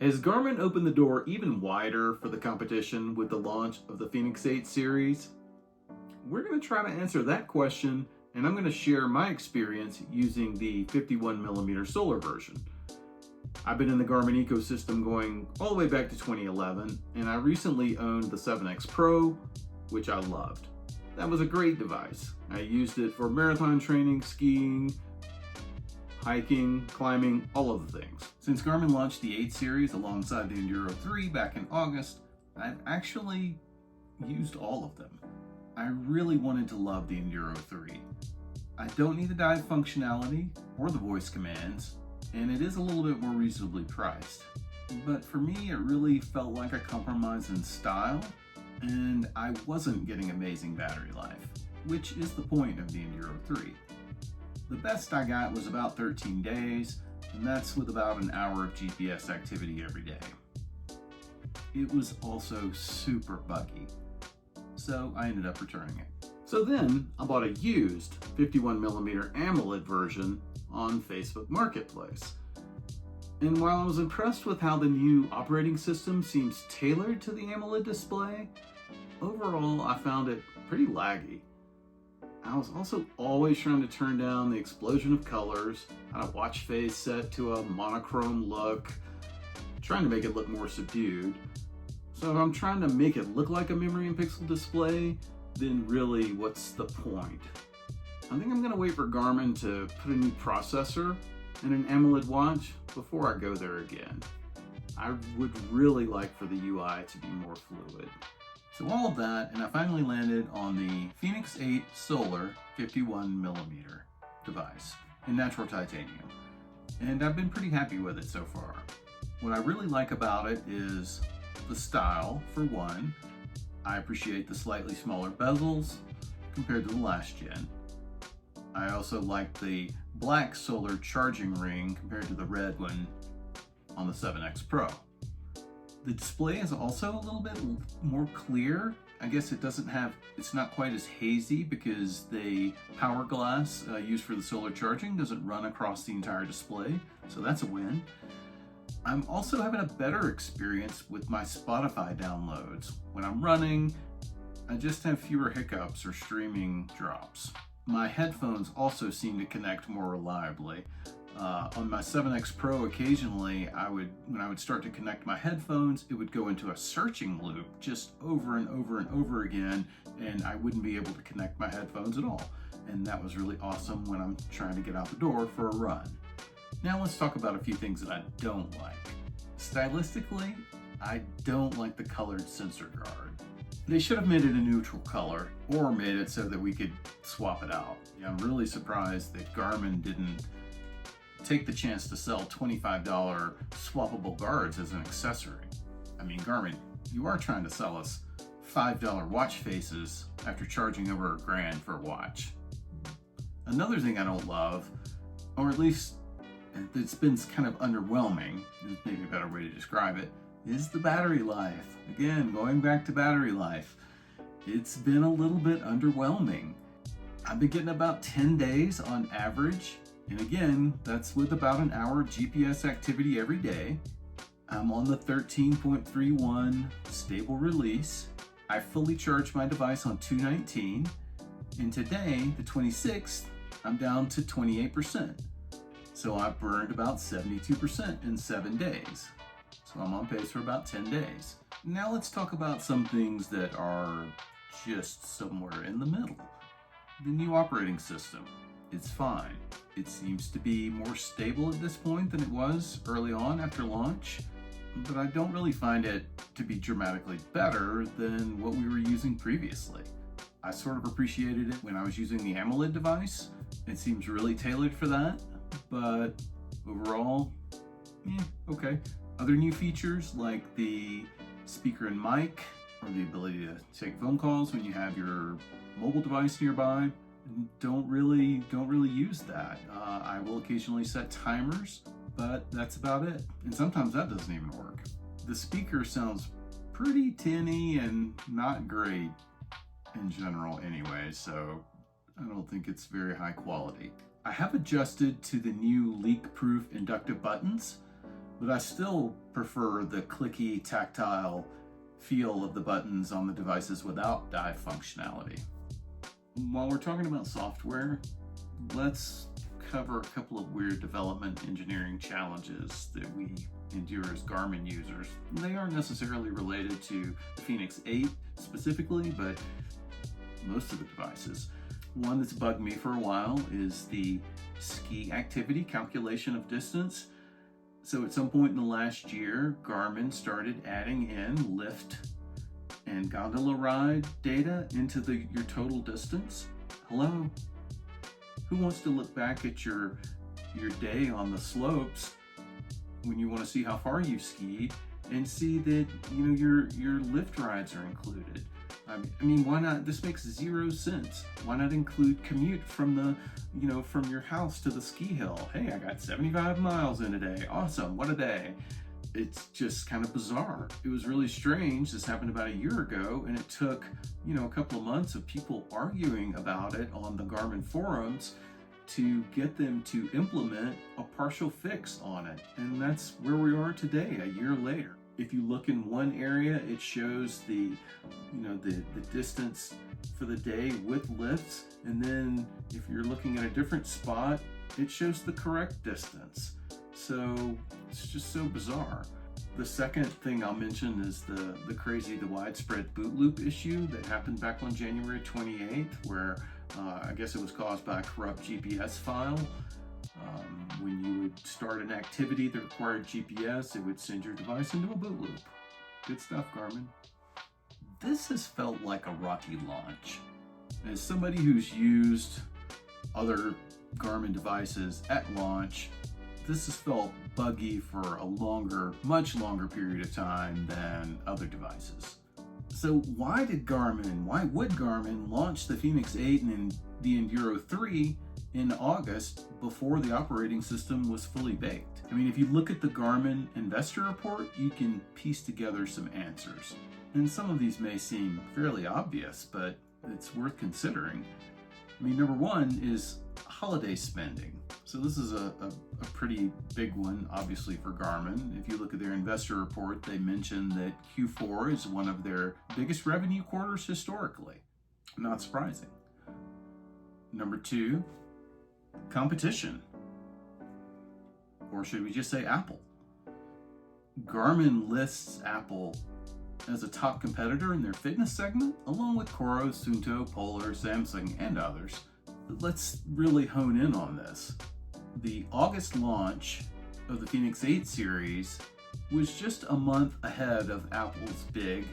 Has Garmin opened the door even wider for the competition with the launch of the Fenix 8 series? We're going to try to answer that question, and I'm going to share my experience using the 51mm solar version. I've been in the Garmin ecosystem going all the way back to 2011, and I recently owned the 7X Pro, which I loved. That was a great device. I used it for marathon training, skiing, hiking, climbing, all of the things. Since Garmin launched the 8 series alongside the Enduro 3 back in August, I've actually used all of them. I really wanted to love the Enduro 3. I don't need the dive functionality or the voice commands, and it is a little bit more reasonably priced. But for me, it really felt like a compromise in style, and I wasn't getting amazing battery life, which is the point of the Enduro 3. The best I got was about 13 days, and that's with about an hour of GPS activity every day. It was also super buggy, so I ended up returning it. So then I bought a used 51mm AMOLED version on Facebook Marketplace. And while I was impressed with how the new operating system seems tailored to the AMOLED display, overall I found it pretty laggy. I was also always trying to turn down the explosion of colors, had a watch face set to a monochrome look, trying to make it look more subdued. So if I'm trying to make it look like a memory and pixel display, then really what's the point? I think I'm going to wait for Garmin to put a new processor in an AMOLED watch before I go there again. I would really like for the UI to be more fluid. So all of that, and I finally landed on the Fenix 8 Solar 51mm device in natural titanium. And I've been pretty happy with it so far. What I really like about it is the style, for one. I appreciate the slightly smaller bezels compared to the last gen. I also like the black solar charging ring compared to the red one on the 7X Pro. The display is also a little bit more clear. I guess it's not quite as hazy because the power glass used for the solar charging doesn't run across the entire display, so that's a win. I'm also having a better experience with my Spotify downloads. When I'm running, I just have fewer hiccups or streaming drops. My headphones also seem to connect more reliably. On my 7X Pro, occasionally, when I would start to connect my headphones, it would go into a searching loop just over and over and over again, and I wouldn't be able to connect my headphones at all. And that was really awesome when I'm trying to get out the door for a run. Now let's talk about a few things that I don't like. Stylistically, I don't like the colored sensor guard. They should have made it a neutral color or made it so that we could swap it out. Yeah, I'm really surprised that Garmin didn't take the chance to sell $25 swappable guards as an accessory. I mean, Garmin, you are trying to sell us $5 watch faces after charging over $1,000 for a watch. Another thing I don't love, or at least it's been kind of underwhelming, is maybe a better way to describe it, is the battery life. Again, going back to battery life, it's been a little bit underwhelming. I've been getting about 10 days on average, and again, that's with about an hour of GPS activity every day. I'm on the 13.31 stable release. I fully charged my device on 219, and today, the 26th, I'm down to 28%. So I burned about 72% in 7 days. So I'm on pace for about 10 days. Now let's talk about some things that are just somewhere in the middle. The new operating system, it's fine. It seems to be more stable at this point than it was early on after launch, but I don't really find it to be dramatically better than what we were using previously. I sort of appreciated it when I was using the AMOLED device. It seems really tailored for that, but overall, okay. Other new features like the speaker and mic, or the ability to take phone calls when you have your mobile device nearby, don't really use that. I will occasionally set timers, but that's about it. And sometimes that doesn't even work. The speaker sounds pretty tinny and not great in general anyway, so I don't think it's very high quality. I have adjusted to the new leak-proof inductive buttons. but I still prefer the clicky, tactile feel of the buttons on the devices without dive functionality. While we're talking about software, let's cover a couple of weird development engineering challenges that we endure as Garmin users. They aren't necessarily related to the Fenix 8 specifically, but most of the devices. One that's bugged me for a while is the ski activity calculation of distance. So at some point in the last year, Garmin started adding in lift and gondola ride data into your total distance. Hello? Who wants to look back at your day on the slopes when you want to see how far you've skied and see that your lift rides are included? I mean, why not? This makes zero sense. Why not include commute from from your house to the ski hill? Hey, I got 75 miles in a day. Awesome, what a day. It's just kind of bizarre. It was really strange. This happened about a year ago, and it took, a couple of months of people arguing about it on the Garmin forums to get them to implement a partial fix on it. And that's where we are today, a year later. If you look in one area, it shows the distance for the day with lifts. And then if you're looking at a different spot, it shows the correct distance. So it's just so bizarre. The second thing I'll mention is the widespread boot loop issue that happened back on January 28th, where I guess it was caused by a corrupt GPS file. When you would start an activity that required GPS, it would send your device into a boot loop. Good stuff, Garmin. This has felt like a rocky launch. As somebody who's used other Garmin devices at launch, this has felt buggy for a much longer period of time than other devices. So why would Garmin launch the Fenix 8 and the Enduro 3 in August before the operating system was fully baked? I mean, if you look at the Garmin investor report, you can piece together some answers. And some of these may seem fairly obvious, but it's worth considering. I mean, number one is holiday spending. So this is a pretty big one, obviously, for Garmin. If you look at their investor report, they mention that Q4 is one of their biggest revenue quarters historically. Not surprising. Number two, competition. Or should we just say Apple? Garmin lists Apple as a top competitor in their fitness segment, along with Coro, Suunto, Polar, Samsung, and others. Let's really hone in on this. The August launch of the Fenix 8 series was just a month ahead of Apple's big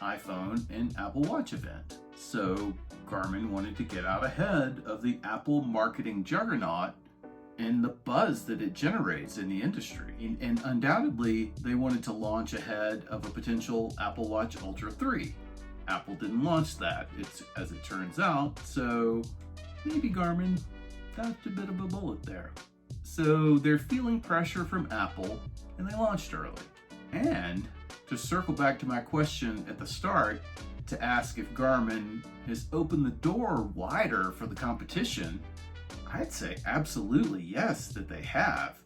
iPhone and Apple Watch event. So Garmin wanted to get out ahead of the Apple marketing juggernaut and the buzz that it generates in the industry. And undoubtedly, they wanted to launch ahead of a potential Apple Watch Ultra 3. Apple didn't launch that, as it turns out, so maybe Garmin dodged a bit of a bullet there. So they're feeling pressure from Apple, and they launched early. And to circle back to my question at the start, to ask if Garmin has opened the door wider for the competition, I'd say absolutely yes, that they have.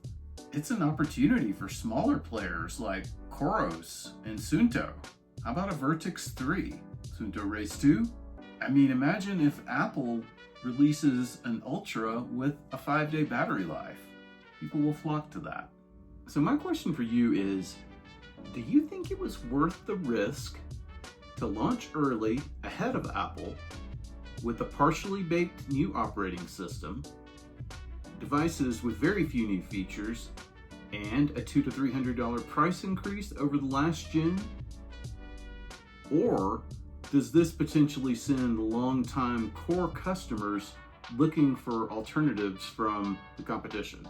It's an opportunity for smaller players like Coros and Suunto. How about a Vertex 3? Suunto Race 2? I mean, imagine if Apple releases an Ultra with a 5-day battery life. People will flock to that. So my question for you is, do you think it was worth the risk to launch early ahead of Apple with a partially baked new operating system, devices with very few new features, and a $200 to $300 price increase over the last gen? Or does this potentially send longtime core customers looking for alternatives from the competition?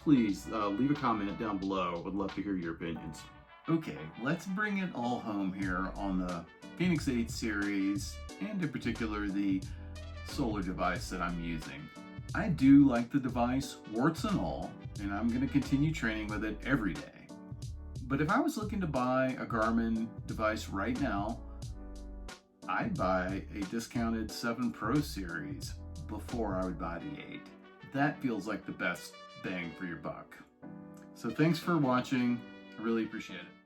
Please leave a comment down below. Would love to hear your opinions. Okay, let's bring it all home here on the Fenix 8 series, and in particular the solar device that I'm using. I do like the device, warts and all, and I'm going to continue training with it every day. But if I was looking to buy a Garmin device right now, I'd buy a discounted 7 Pro series before I would buy the 8. That feels like the best bang for your buck. So thanks for watching. I really appreciate it.